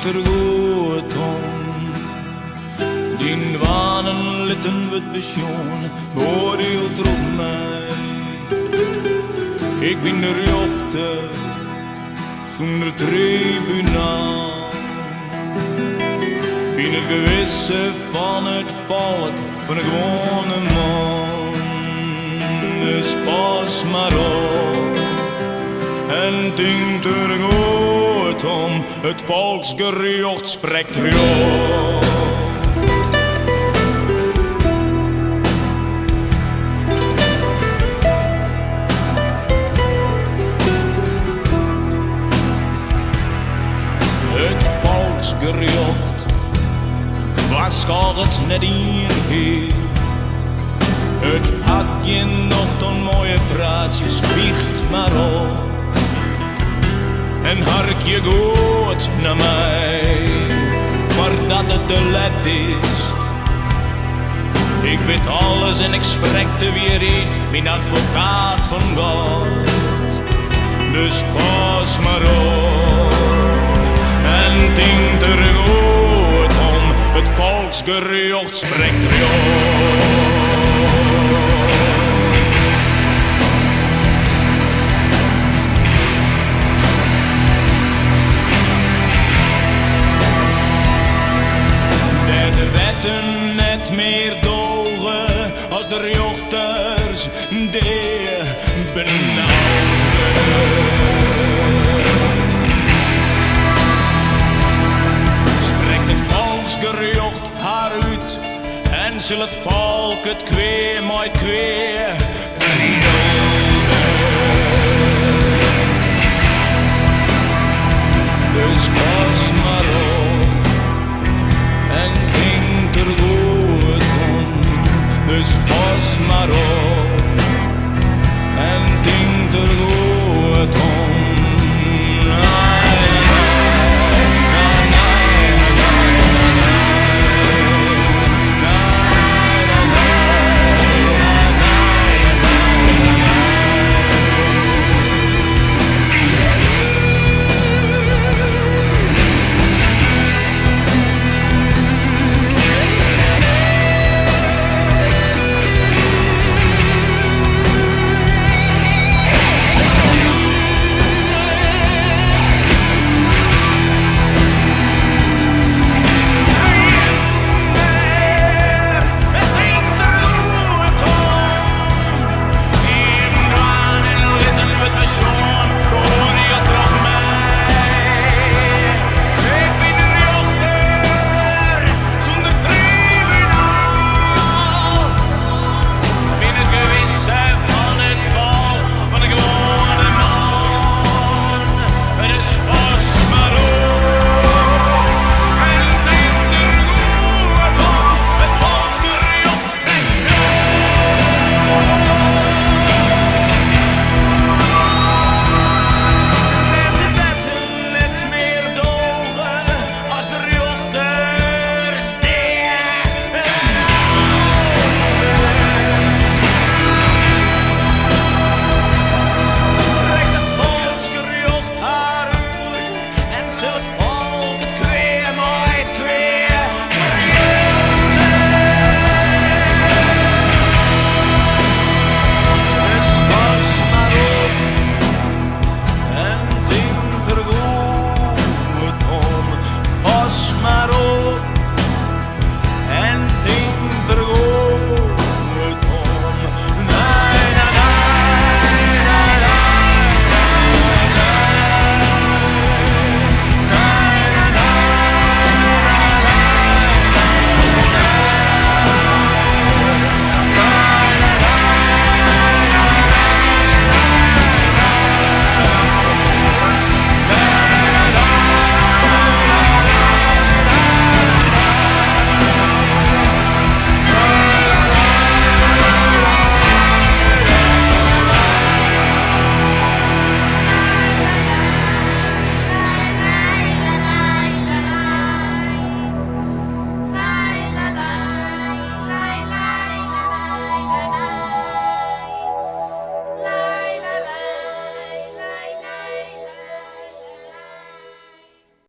er goed om. Die wanen litten we het besjoen, beoordeeld op mij. Ik ben de rechter, zonder tribunaal. Ben het gewisse van het volk, van een gewone man. Dus pas maar op en denk er goed om, het volksgerucht spreekt recht. Het volksgerucht was het net één keer. Het had je nog dan mooie praatjes, biecht maar op. En hark je goed naar mij, voordat het te laat is. Ik weet alles en ik spreek de weer mijn advocaat van God. Dus pas maar op en denk er goed om, het volksgerucht spreekt recht. De wetten net meer dogen als de rechters die benauwden. Spreekt het volksgerucht haar uit en zal het volk het kwee met kwee verdoven. Dus pas